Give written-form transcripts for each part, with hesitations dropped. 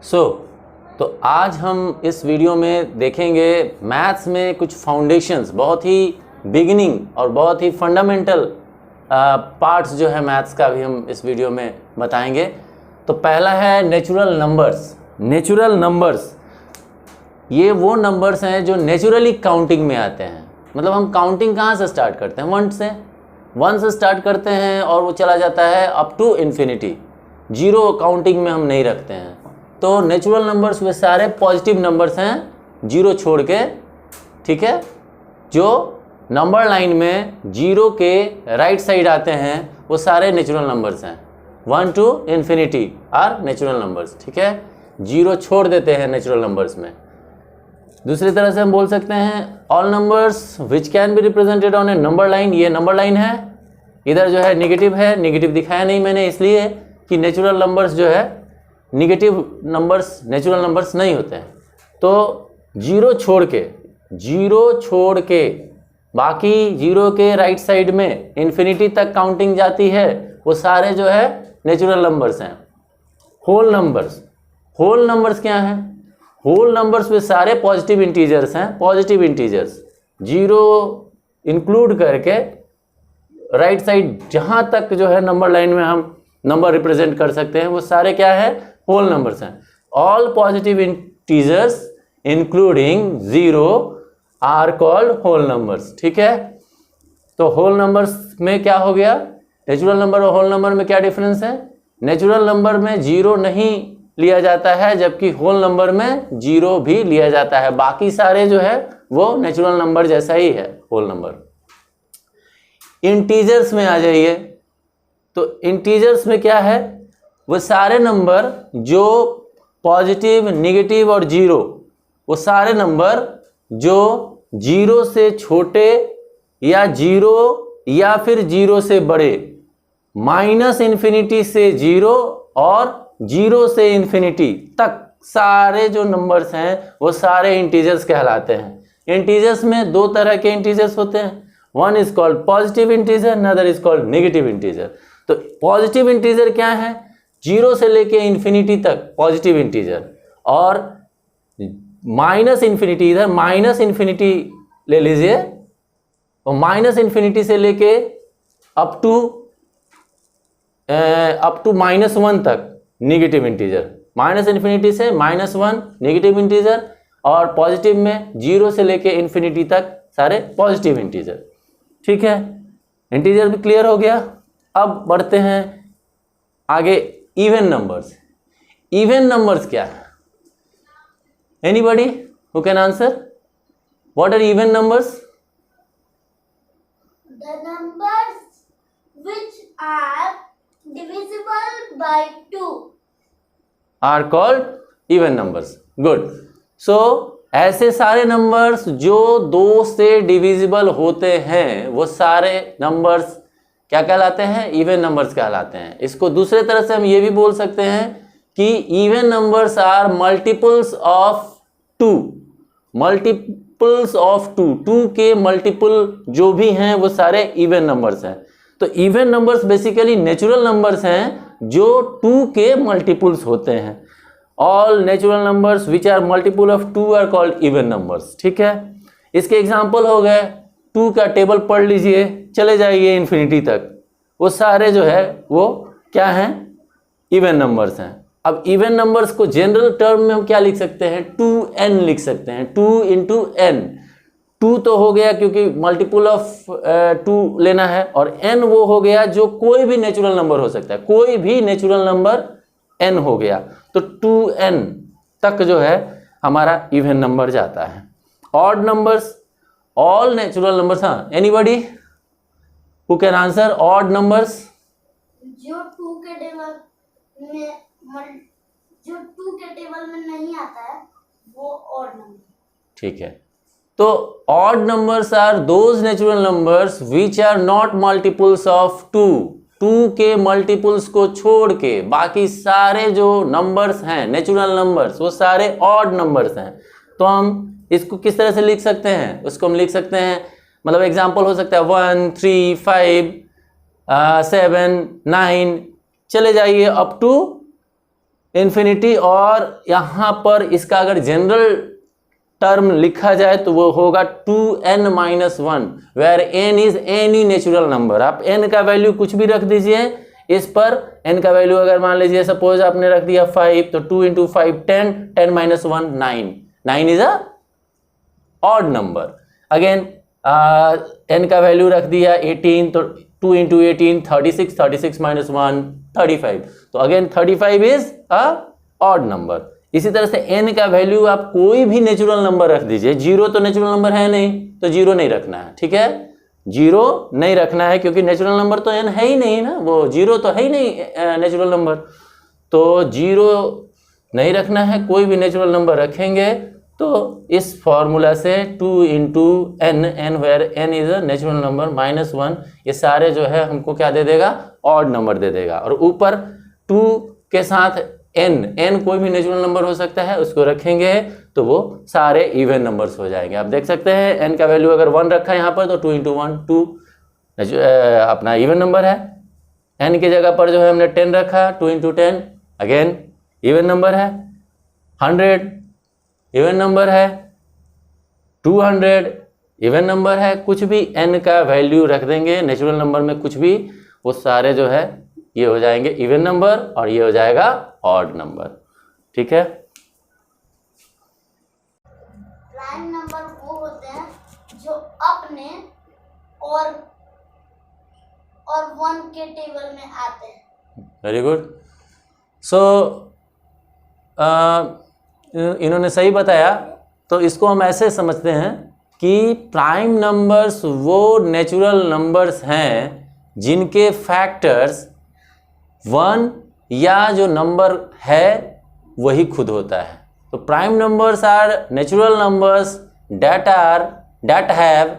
तो आज हम इस वीडियो में देखेंगे मैथ्स में कुछ फाउंडेशंस, बहुत ही बिगिनिंग और बहुत ही फंडामेंटल पार्ट्स जो है मैथ्स का भी हम इस वीडियो में बताएंगे। तो पहला है नेचुरल नंबर्स। नेचुरल नंबर्स ये वो नंबर्स हैं जो नेचुरली काउंटिंग में आते हैं। मतलब हम काउंटिंग कहाँ से स्टार्ट करते हैं? वन से स्टार्ट करते हैं और वो चला जाता है up to infinity. Zero counting में हम नहीं रखते हैं। तो नेचुरल नंबर्स वे सारे पॉजिटिव नंबर्स हैं जीरो छोड़ के, ठीक है। जो नंबर लाइन में जीरो के राइट साइड आते हैं वो सारे नेचुरल नंबर्स हैं। 1 to infinity are natural numbers, ठीक है। जीरो छोड़ देते हैं नेचुरल नंबर्स में। दूसरी तरह से हम बोल सकते हैं all numbers which can be represented on A number line. ये नंबर लाइन है, इधर जो है नेगेटिव है, नेगेटिव दिखाया नहीं मैंने इसलिए कि नेचुरल नंबर्स जो है नेगेटिव नंबर्स नेचुरल नंबर्स नहीं होते हैं। तो जीरो छोड़ के बाकी जीरो के राइट साइड में इन्फिनिटी तक काउंटिंग जाती है, वो सारे जो है नेचुरल नंबर्स हैं। होल नंबर्स क्या हैं? होल नंबर्स वे सारे पॉजिटिव इंटीजर्स हैं। पॉजिटिव इंटीजर्स जीरो इंक्लूड करके राइट साइड जहाँ तक जो है नंबर लाइन में हम नंबर रिप्रेजेंट कर सकते हैं वो सारे क्या है? होल नंबर्स हैं। All positive integers including zero are called whole numbers, ठीक है। तो होल नंबर्स में क्या हो गया? नेचुरल नंबर और होल नंबर में क्या डिफरेंस है? नेचुरल नंबर में जीरो नहीं लिया जाता है, जबकि होल नंबर में जीरो भी लिया जाता है। बाकी सारे जो है वो नेचुरल नंबर जैसा ही है, होल नंबर। इंटीजर्स में आ जाइए। तो इंटीजर्स में क्या है? वो सारे नंबर जो पॉजिटिव, नेगेटिव और जीरो, वो सारे नंबर जो जीरो से छोटे या जीरो या फिर जीरो से बड़े, माइनस इन्फिनिटी से जीरो और जीरो से इन्फिनिटी तक सारे जो नंबर्स हैं वो सारे इंटीजर्स कहलाते हैं। इंटीजर्स में दो तरह के इंटीजर्स होते हैं। One is called positive integer, another is called negative integer. तो पॉजिटिव इंटीजर क्या है? जीरो से लेके इन्फिनिटी तक पॉजिटिव इंटीजर, और माइनस इन्फिनिटी, इधर माइनस इन्फिनिटी ले लीजिए, और माइनस इन्फिनिटी से लेके अप टू -1 तक नेगेटिव इंटीजर। माइनस इन्फिनिटी से -1 नेगेटिव इंटीजर, और पॉजिटिव में जीरो से लेके इन्फिनिटी तक सारे पॉजिटिव इंटीजर, ठीक है। इंटीजर भी क्लियर हो गया। अब बढ़ते हैं आगे इवन नंबर्स। इवन नंबर्स क्या है? Anybody who can answer? What are even numbers? The numbers which are divisible by 2 are called even numbers. Good. So ऐसे सारे नंबर्स जो 2 से डिविजिबल होते हैं वो सारे नंबर्स क्या कहलाते हैं? इवन नंबर्स कहलाते हैं। इसको दूसरे तरह से हम ये भी बोल सकते हैं कि even numbers are multiples of 2। Multiples of 2 के मल्टीपल जो भी हैं वो सारे इवन नंबर्स हैं। तो even numbers basically natural numbers हैं जो 2 के मल्टीपल्स होते हैं। All natural numbers which are multiple of 2 are called even numbers, ठीक है। इसके एग्जांपल हो गए, 2 का टेबल पढ़ लीजिए, चले जाइए इन्फिनिटी तक, वो सारे जो है वो क्या हैं? इवन नंबर्स हैं। अब इवन नंबर्स को जनरल टर्म में हम क्या लिख सकते हैं? 2n लिख सकते हैं। 2 into n। 2 तो हो गया क्योंकि मल्टीपल ऑफ 2 लेना है, और n वो हो गया जो कोई भी नेचुरल नंबर हो सकता है। कोई भी नेचुरल नंबर n हो गया, तो 2n तक जो है हमारा इवन नंबर जाता है। Odd numbers, all natural numbers. हाँ, anybody who can answer odd numbers? जो 2 के टेबल में नहीं आता है वो ऑड नंबर, ठीक है। तो odd numbers are those natural numbers which are not multiples of 2। 2 के मल्टीपल्स को छोड़ के बाकी सारे जो नंबर्स हैं नेचुरल नंबर्स वो सारे ऑड नंबर्स हैं। तो हम इसको किस तरह से लिख सकते हैं? उसको हम लिख सकते हैं, मतलब एग्जांपल हो सकता है 1, 3, 5, 7, 9, चले जाइए अप टू इन्फिनिटी, और यहाँ पर इसका अगर जनरल टर्म लिखा जाए तो वो होगा 2n-1, where n is any natural number. आप n का वैल्यू कुछ भी रख दीजिए इस पर। n का वैल्यू अगर मान लीजिए सपोज आपने रख दिया 5, तो 2 × 5 10, 10-1 9, 9 is a odd number. Again n का वैल्यू रख दिया 18, तो 2 × 18 36, 36 - 1 35, तो again 35 is a odd number. इसी तरह से n का वैल्यू आप कोई भी नेचुरल नंबर रख दीजिए। 0 तो नेचुरल नंबर है नहीं, तो 0 नहीं रखना है, ठीक है, 0 नहीं रखना है, क्योंकि नेचुरल नंबर तो n है ही नहीं ना, वो 0 तो है ही नहीं नेचुरल नंबर, तो 0 नहीं रखना है। कोई भी नेचुरल नंबर रखेंगे तो इस फॉर्मूला से 2 × n where n is a natural number -1, ये सारे जो है हमको क्या दे देगा, ऑड नंबर दे देगा। और ऊपर 2 के साथ n कोई भी नेचुरल नंबर हो सकता है, उसको रखेंगे तो वो सारे इवन नंबर्स हो जाएंगे। आप देख सकते हैं n का वैल्यू अगर 1 रखा है यहाँ पर, तो 2 × 1 2 अपना इवन नंबर है। n की जगह पर जो है हमने 10 रखा, 2 × 10 अगेन इवन नंबर है। 100 इवन नंबर है, 200 इवन नंबर है। कुछ भी n का वैल्यू रख देंगे नेचुरल नंबर में, कुछ भी, वो सारे जो है ये हो जाएंगे इवन नंबर और ये हो जाएगा ऑड नंबर, ठीक है। प्राइम नंबर वो होते हैं जो अपने और 1 के टेबल में आते हैं। Very good. सो इन्होंने सही बताया। तो इसको हम ऐसे समझते हैं कि प्राइम नंबर्स वो नेचुरल नंबर्स हैं जिनके फैक्टर्स 1 या जो नंबर है वही खुद होता है। तो prime numbers are natural numbers that have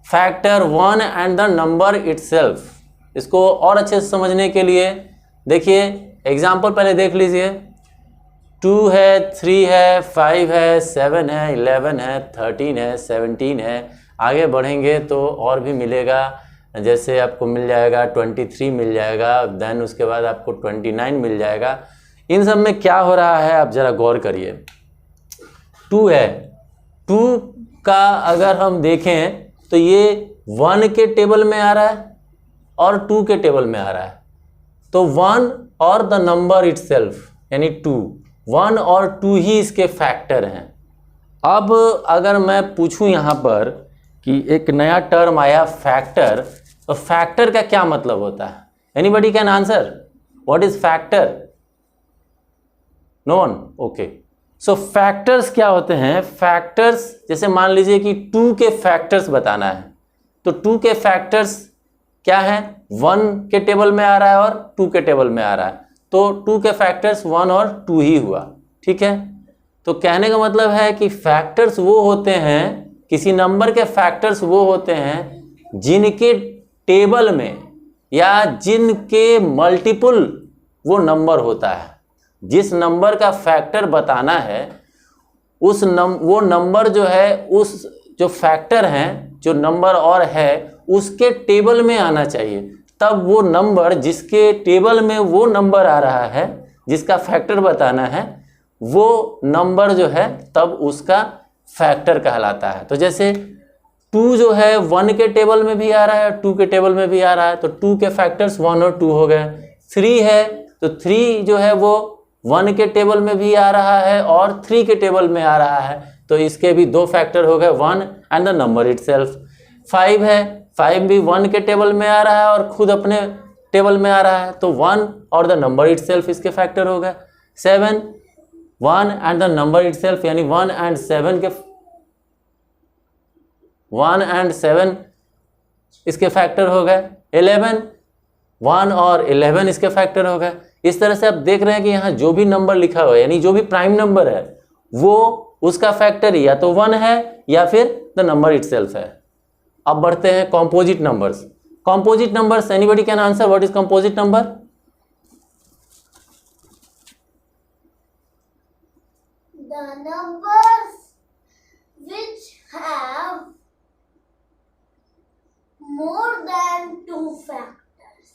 factor 1 and the number itself। इसको और अच्छे से समझने के लिए देखिए एग्जाम्पल पहले देख लीजिए। 2 है, 3 है, 5 है, 7 है, 11 है, 13 है, 17 है। आगे बढ़ेंगे तो और भी मिलेगा, जैसे आपको मिल जाएगा 23 मिल जाएगा, देन उसके बाद आपको 29 मिल जाएगा। इन सब में क्या हो रहा है आप ज़रा गौर करिए। 2 है, 2 का अगर हम देखें तो ये 1 के टेबल में आ रहा है और 2 के टेबल में आ रहा है। तो 1 और द नंबर इटसेल्फ यानी 2, 1 और 2 ही इसके फैक्टर हैं। अब अगर मैं पूछूं यहाँ पर कि एक नया टर्म आया फैक्टर, तो फैक्टर का क्या मतलब होता है? Anybody can answer what is factor? No one? Okay. So factors क्या होते हैं? फैक्टर्स जैसे मान लीजिए कि 2 के फैक्टर्स बताना है, तो 2 के फैक्टर्स क्या है? 1 के टेबल में आ रहा है और 2 के टेबल में आ रहा है, तो 2 के फैक्टर्स 1 और 2 ही हुआ, ठीक है। तो कहने का मतलब है कि फैक्टर्स वो होते हैं, किसी नंबर के फैक्टर्स वो होते हैं जिनके टेबल में या जिनके मल्टीपल वो नंबर होता है। जिस नंबर का फैक्टर बताना है वो नंबर जो है, उस जो फैक्टर हैं, जो नंबर और है उसके टेबल में आना चाहिए। तब वो नंबर जिसके टेबल में वो नंबर आ रहा है, जिसका फैक्टर बताना है, वो नंबर जो है तब उसका फैक्टर कहलाता है। तो जैसे 2 जो है 1 के टेबल में भी आ रहा है, 2 के टेबल में भी आ रहा है, तो 2 के फैक्टर्स 1 और 2 हो गए। 3 है तो 3 जो है वो 1 के टेबल में भी आ रहा है और 3 के टेबल में आ रहा है, तो इसके भी 2 फैक्टर हो गए, 1 एंड द नंबर इटसेल्फ। 5 है, 5 भी 1 के टेबल में आ रहा है और खुद अपने टेबल में आ रहा है, तो 1 और द नंबर इटसेल्फ इसके फैक्टर हो गए। 7 1 एंड द नंबर इटसेल्फ, यानी 1 एंड 7 के 1 एंड 7 इसके फैक्टर हो गए। 11 1 और 11 इसके फैक्टर हो गए। इस तरह से आप देख रहे हैं कि यहाँ जो भी नंबर लिखा हुआ है, यानी जो भी प्राइम नंबर है, वो उसका फैक्टर या तो 1 है या फिर द नंबर इटसेल्फ है। अब बढ़ते हैं composite numbers. Composite numbers, anybody can answer what is composite number? The numbers which have more than 2 factors।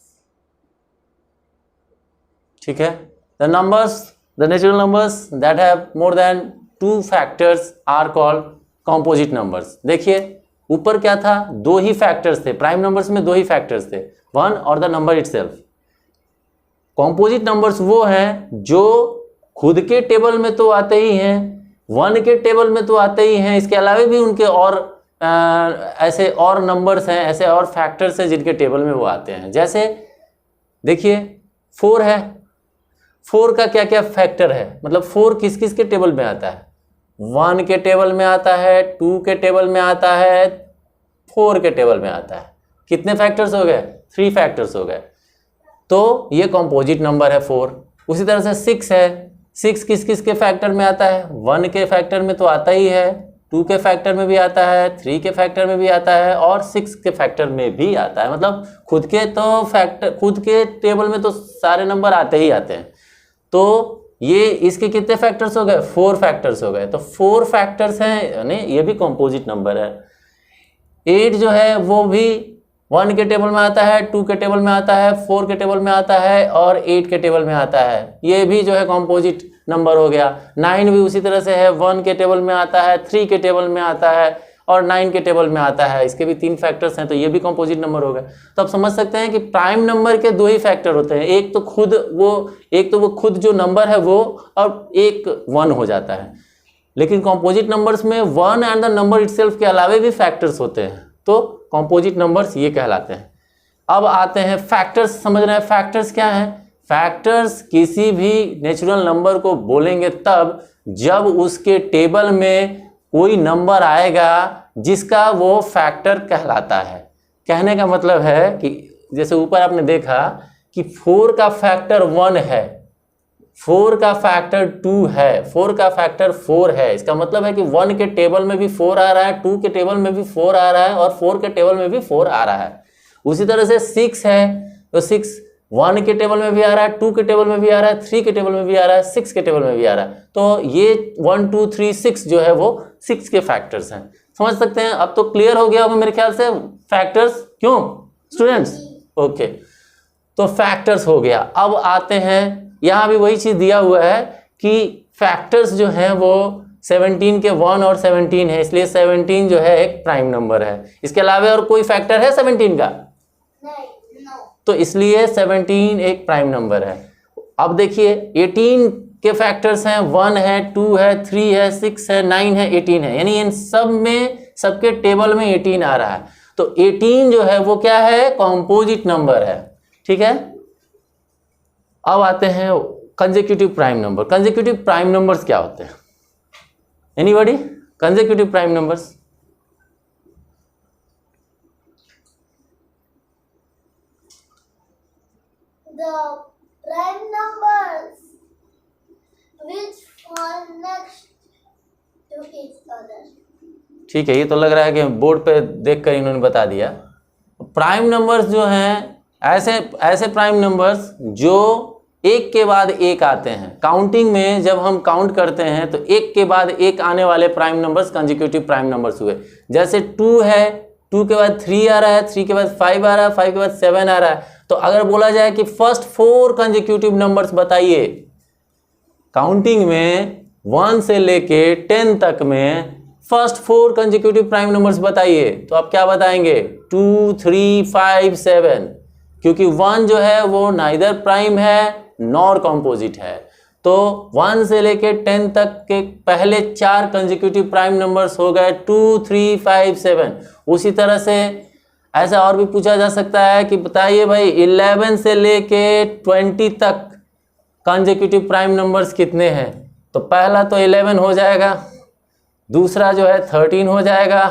ठीक है, the numbers the natural numbers that have more than 2 factors are called composite numbers. देखिए ऊपर क्या था, 2 ही factors थे, prime numbers में 2 ही फैक्टर्स थे, 1 और the number itself. Composite numbers वो हैं जो खुद के टेबल में तो आते ही हैं, 1 के टेबल में तो आते ही हैं, इसके अलावा भी उनके और ऐसे और नंबर्स हैं, ऐसे और फैक्टर्स हैं जिनके टेबल में वो आते हैं। जैसे देखिए 4 है, 4 का क्या क्या फैक्टर है, मतलब 4 किस किस के टेबल में आता है, 1 के टेबल में आता है, 2 के टेबल में आता है, 4 के टेबल में आता है। कितने फैक्टर्स हो गए, 3 फैक्टर्स हो गए, तो ये कॉम्पोजिट नंबर है 4। उसी तरह से 6 है, 6 किस किस के फैक्टर में आता है, 1 के फैक्टर में तो आता ही है, 2 के फैक्टर में भी आता है, 3 के फैक्टर में भी आता है और 6 के फैक्टर में भी आता है। मतलब खुद के टेबल में तो सारे नंबर आते ही आते हैं। तो ये इसके कितने फैक्टर्स हो गए, 4 फैक्टर्स हो गए। तो 4 फैक्टर्स हैं, यानी ये भी कॉम्पोजिट नंबर है। 8 जो है वो भी 1 के टेबल में आता है, 2 के टेबल में आता है, 4 के टेबल में आता है और 8 के टेबल में आता है। ये भी जो है कॉम्पोजिट नंबर हो गया। 9 भी उसी तरह से है, 1 के टेबल में आता है, 3 के टेबल में आता है और 9 के टेबल में आता है। इसके भी 3 फैक्टर्स हैं, तो ये भी कॉम्पोजिट नंबर हो गए। तो आप समझ सकते हैं कि प्राइम नंबर के 2 ही फैक्टर होते हैं, एक तो वो खुद जो नंबर है वो, और एक 1 हो जाता है। लेकिन कॉम्पोजिट नंबर्स में 1 एंड द नंबर इटसेल्फ के अलावे भी फैक्टर्स होते हैं, तो कॉम्पोजिट नंबर्स ये कहलाते हैं। अब आते हैं फैक्टर्स, समझ रहे हैं फैक्टर्स क्या हैं। फैक्टर्स किसी भी नेचुरल नंबर को बोलेंगे तब जब उसके टेबल में कोई नंबर आएगा जिसका वो फैक्टर कहलाता है। कहने का मतलब है कि जैसे ऊपर आपने देखा कि 4 का फैक्टर 1 है, 4 का फैक्टर 2 है, 4 का फैक्टर 4 है। इसका मतलब है कि 1 के टेबल में भी 4 आ रहा है, 2 के टेबल में भी 4 आ रहा है और 4 के टेबल में भी 4 आ रहा है। उसी तरह से 6 है, तो 6 1 के टेबल में भी आ रहा है, 2 के टेबल में भी आ रहा है, 3 के टेबल में भी आ रहा है, 6 के टेबल में भी आ रहा है। तो ये 1 2 3 6 जो है वो 6 के फैक्टर्स हैं। समझ सकते हैं। अब तो क्लियर हो गया होगा मेरे ख्याल से फैक्टर्स, क्यों स्टूडेंट्स? ओके, तो फैक्टर्स हो गया। अब आते हैं, यहाँ भी वही चीज दिया हुआ है कि फैक्टर्स जो हैं वो 17 के 1 और 17 है, इसलिए 17 जो है एक प्राइम नंबर है। इसके अलावा और कोई फैक्टर है 17 का? नहीं, तो इसलिए 17 एक प्राइम नंबर है। अब देखिए 18 के फैक्टर्स हैं, 1 है, 2 है, 3 है, 6 है, 9 है, 18 है, यानी इन सब में सबके टेबल में 18 आ रहा है। तो 18 जो है वो क्या है, कॉम्पोजिट नंबर है। ठीक है। अब आते हैं consecutive prime number. Consecutive prime numbers क्या होते हैं? Anybody? Consecutive prime numbers the prime numbers which fall next to each other. ठीक है, ये तो लग रहा है कि बोर्ड पे देखकर इन्होंने बता दिया। प्राइम नंबर्स जो हैं ऐसे प्राइम नंबर्स जो एक के बाद एक आते हैं। काउंटिंग में जब हम काउंट करते हैं तो एक के बाद एक आने वाले prime numbers consecutive prime numbers हुए। जैसे 2 है, 2 के बाद 3 आ रहा है, 3 के बाद 5 आ रहा है, 5 के बाद 7 आ रहा है। तो अगर बोला जाए कि फर्स्ट 4 कंसेक्यूटिव नंबर्स बताइए काउंटिंग में 1 से लेके 10 तक में, फर्स्ट 4 कंसेक्यूटिव प्राइम नंबर्स बताइए, तो आप क्या बताएंगे? 2 3 5 7, क्योंकि 1 जो है वो नाइदर प्राइम है नॉर कॉम्पोजिट है। तो 1 से लेके 10 तक के पहले 4 कंसेक्यूटिव प्राइम नंबर्स हो गए 2 3 5 7। उसी तरह से ऐसा और भी पूछा जा सकता है कि बताइए भाई 11 से लेके 20 तक कंसेक्यूटिव प्राइम नंबर्स कितने हैं? तो पहला तो 11 हो जाएगा, दूसरा जो है 13 हो जाएगा,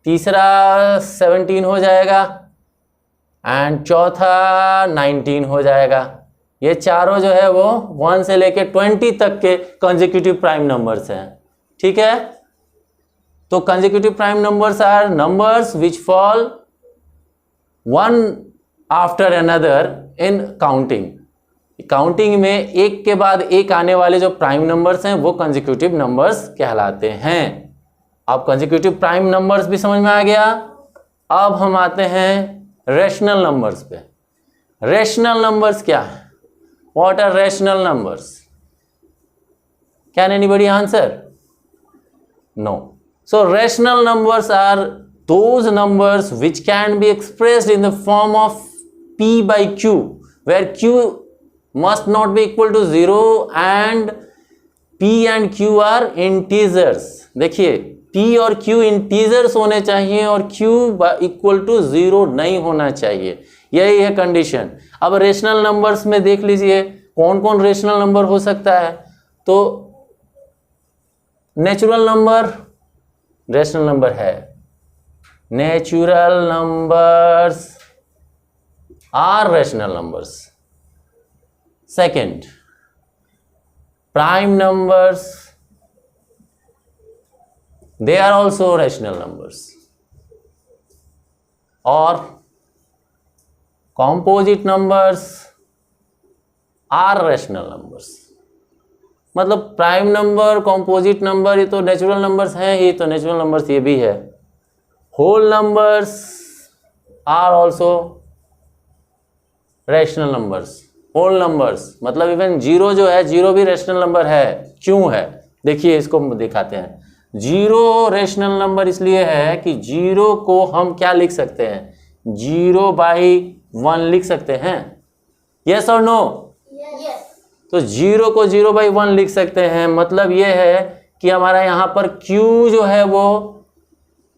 तीसरा 17 हो जाएगा एंड चौथा 19 हो जाएगा। ये चारों जो है वो 1 से लेके 20 तक के कंसेक्यूटिव प्राइम नंबर्स हैं। ठीक है। तो consecutive prime numbers are numbers which fall one after another in counting. Counting में एक के बाद एक आने वाले जो प्राइम नंबर्स हैं वो कंसेक्यूटिव नंबर्स कहलाते हैं। अब कंसेक्यूटिव प्राइम नंबर्स भी समझ में आ गया। अब हम आते हैं रेशनल नंबर्स पे। रेशनल नंबर्स क्या है? What are rational numbers? Can anybody answer? No. So rational numbers are those numbers which can be expressed in the form of p by q, where q must not be equal to 0 and p and q are integers. देखिए p और q integers होने चाहिए और q equal to 0 नहीं होना चाहिए, यही है कंडीशन। अब रेशनल नंबर्स में देख लीजिए कौन कौन रेशनल नंबर हो सकता है। तो नेचुरल नंबर रेशनल नंबर है, natural numbers are rational numbers. Second, prime numbers, they are also rational numbers, और composite numbers are rational numbers। मतलब प्राइम नंबर, कॉम्पोजिट नंबर, ये तो नेचुरल नंबर्स हैं ही, तो नेचुरल नंबर्स ये भी है। Whole numbers are also rational numbers. Whole numbers मतलब इवन जीरो जो है, जीरो भी रैशनल नंबर है। क्यों है? देखिए इसको दिखाते हैं। जीरो रैशनल नंबर इसलिए है कि जीरो को हम क्या लिख सकते हैं? 0/1 लिख सकते हैं। यस और नो? यस। तो 0 को 0/1 लिख सकते हैं। मतलब ये है कि हमारा यहाँ पर Q जो है वो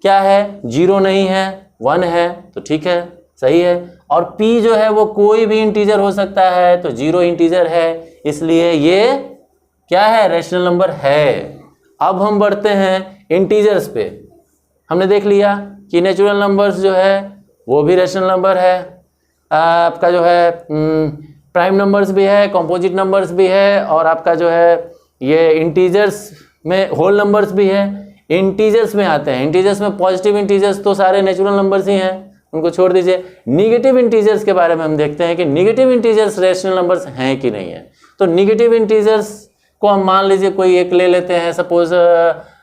क्या है? 0 नहीं है, 1 है, तो ठीक है, सही है। और P जो है वो कोई भी इंटीजर हो सकता है, तो 0 इंटीजर है, इसलिए ये क्या है? रैशनल नंबर है। अब हम बढ़ते हैं इंटीजर्स पे। हमने देख लिया कि नेचुरल नंबर्स जो है वो भी रैशनल नंबर है, आपका जो है प्राइम नंबर्स भी है, कंपोजिट नंबर्स भी है, और आपका जो है ये इंटीजर्स में होल नंबर्स भी है। इंटीजर्स में आते हैं, इंटीजर्स में पॉजिटिव इंटीजर्स तो सारे नेचुरल नंबर्स ही हैं, उनको छोड़ दीजिए। निगेटिव इंटीजर्स के बारे में हम देखते हैं कि निगेटिव इंटीजर्स रैशनल नंबर्स हैं कि नहीं है। तो निगेटिव इंटीजर्स को हम मान लीजिए कोई एक ले लेते हैं, सपोज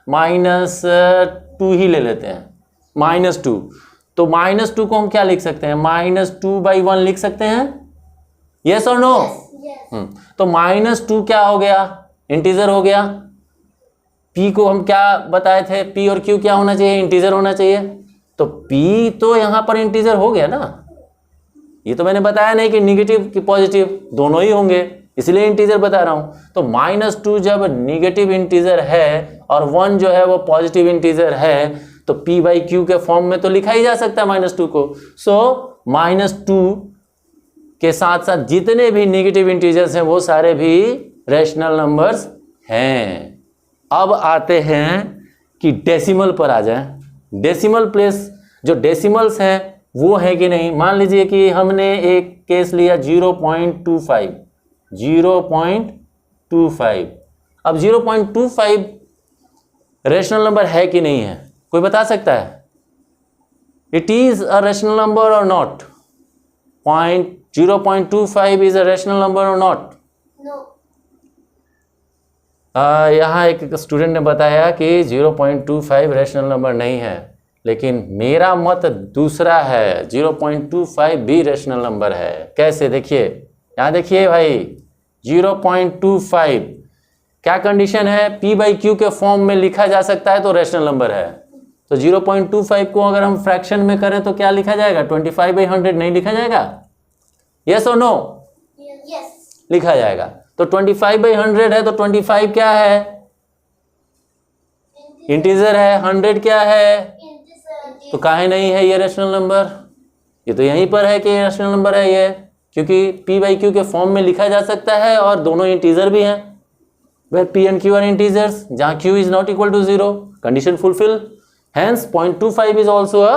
-2 ही ले लेते हैं, -2। तो -2 को हम क्या लिख सकते हैं? -2/1 लिख सकते हैं। यस और नो? तो -2 क्या हो गया? इंटीजर हो गया। P को हम क्या बताए थे? P और Q क्या होना चाहिए? इंटीजर होना चाहिए। तो P तो यहाँ पर इंटीजर हो गया ना। ये तो मैंने बताया नहीं कि निगेटिव कि पॉजिटिव, दोनों ही होंगे, इसलिए इंटीजर बता रहा हूँ। तो -2 जब निगेटिव इंटीजर है और 1 जो है वो पॉजिटिव इंटीजर है, तो P/Q के फॉर्म में तो लिखा ही जा सकता है -2 को। सो -2 के साथ साथ जितने भी नेगेटिव इंटीजर्स हैं वो सारे भी रैशनल नंबर्स हैं। अब आते हैं कि डेसिमल पर आ जाएं। डेसिमल प्लेस जो डेसिमल्स हैं वो है कि नहीं। मान लीजिए कि हमने एक केस लिया 0.25। अब 0.25 रैशनल नंबर है कि नहीं है? कोई बता सकता है? It is a rational number और not? 0.25 is a rational number or not? No. यहाँ एक स्टूडेंट ने बताया कि 0.25 रैशनल नंबर नहीं है, लेकिन मेरा मत दूसरा है, 0.25 भी रैशनल नंबर है। कैसे? देखिए यहाँ देखिए भाई, 0.25 क्या कंडीशन है? P/Q के फॉर्म में लिखा जा सकता है तो रैशनल नंबर है। तो 0.25 को अगर हम फ्रैक्शन में करें तो क्या लिखा जाएगा? 25/100 नहीं लिखा जाएगा? यस और नो? यस। लिखा जाएगा। तो 25/100 है, तो 25 क्या है? इंटीजर है। 100 क्या है? तो काहे नहीं है ये रैशनल नंबर? ये तो यहीं पर है कि ये रैशनल नंबर है ये, क्योंकि P/Q के फॉर्म में लिखा जा सकता है और दोनों इंटीजर भी हैं। where P and Q are integers, जहाँ Q is not equal to 0, condition fulfill, hence 0.25 is also a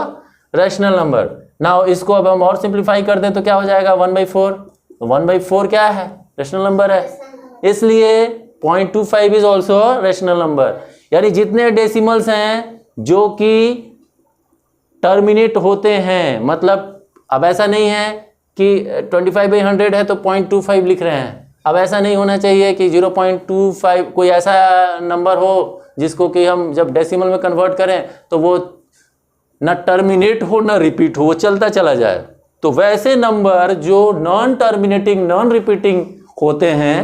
rational number। Now इसको अब हम और सिंप्लीफाई कर दें तो क्या हो जाएगा? 1/4। तो 1/4 क्या है? रैशनल नंबर है, इसलिए 0.25 इज ऑल्सो रैशनल नंबर। यानी जितने डेसिमल्स हैं जो कि टर्मिनेट होते हैं, मतलब अब ऐसा नहीं है कि 25/100 है तो 0.25 लिख रहे हैं। अब ऐसा नहीं होना चाहिए कि 0.25 कोई ऐसा नंबर हो जिसको कि हम जब डेसिमल में कन्वर्ट करें तो वो ना टर्मिनेट हो ना रिपीट हो, वो चलता चला जाए। तो वैसे नंबर जो नॉन टर्मिनेटिंग नॉन रिपीटिंग होते हैं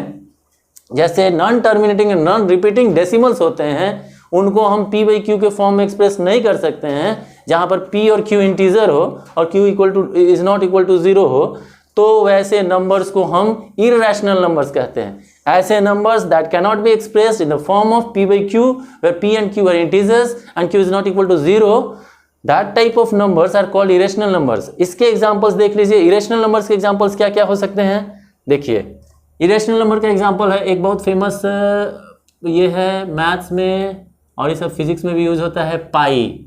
जैसे non terminating and non repeating decimals होते हैं, उनको हम p बाई क्यू के फॉर्म में एक्सप्रेस नहीं कर सकते हैं, जहाँ पर p और q इंटीजर हो और q is not equal to 0 हो, तो वैसे नंबर्स को हम इररेशनल नंबर्स कहते हैं। ऐसे numbers that cannot be expressed in the form of p by q, where p and q are integers and q is not equal to 0, that type of numbers are called irrational numbers. इसके examples देख लीजिए। Irrational numbers के examples क्या क्या हो सकते हैं, देखिए। इरेशनल नंबर का एग्जांपल है एक बहुत फेमस, ये है मैथ्स में और ये सब फिजिक्स में भी यूज होता है, पाई।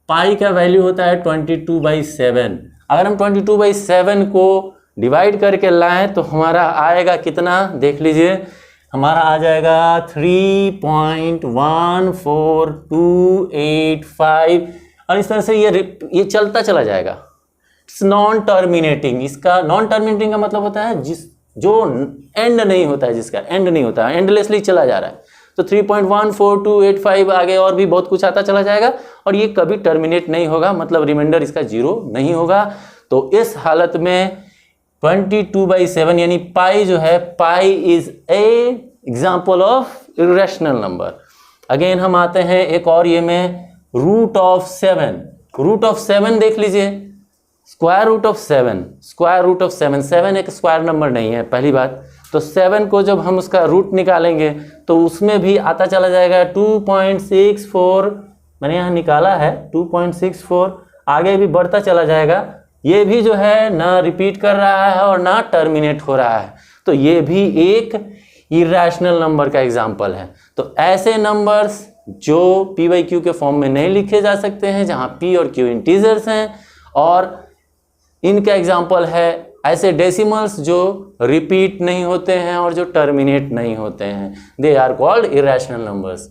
पाई का वैल्यू होता है 22/7। अगर हम 22/7 को डिवाइड करके लाएं तो हमारा आएगा कितना, देख लीजिए, हमारा आ जाएगा 3.14285, और इस तरह से ये चलता चला जाएगा। It's non terminating. इसका नॉन टर्मिनेटिंग का मतलब होता है जो एंड नहीं होता है, जिसका एंड नहीं होता है, एंडलेसली चला जा रहा है। तो 3.14285 आगे और भी बहुत कुछ आता चला जाएगा और ये कभी टर्मिनेट नहीं होगा, मतलब रिमाइंडर इसका 0 नहीं होगा। तो इस हालत में 22/7 यानी पाई जो है, pi is a example of irrational number. Again हम आते हैं एक और ये में रूट ऑफ 7। रूट ऑफ 7 देख लीजिए, square root of 7, square root of 7, 7 एक स्क्वायर नंबर नहीं है पहली बात। तो 7 को जब हम उसका रूट निकालेंगे तो उसमें भी आता चला जाएगा 2.64, मैंने यहाँ निकाला है 2.64, आगे भी बढ़ता चला जाएगा। ये भी जो है ना रिपीट कर रहा है और ना टर्मिनेट हो रहा है, तो ये भी एक इरेशनल नंबर का एग्जाम्पल है। तो ऐसे नंबर्स जो p बाई क्यू के फॉर्म में नहीं लिखे जा सकते हैं, जहाँ p और q इंटीजर्स हैं, और इनका एग्जाम्पल है ऐसे डेसिमल्स जो रिपीट नहीं होते हैं और जो टर्मिनेट नहीं होते हैं, they are called irrational numbers.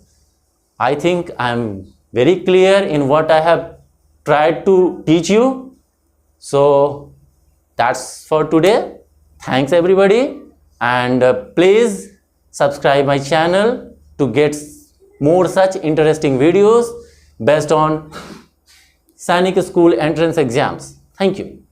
I think I am very clear in what I have tried to teach you. So that's for today. Thanks everybody, and please subscribe my channel to get more such interesting videos based on Sainik School entrance exams. Thank you.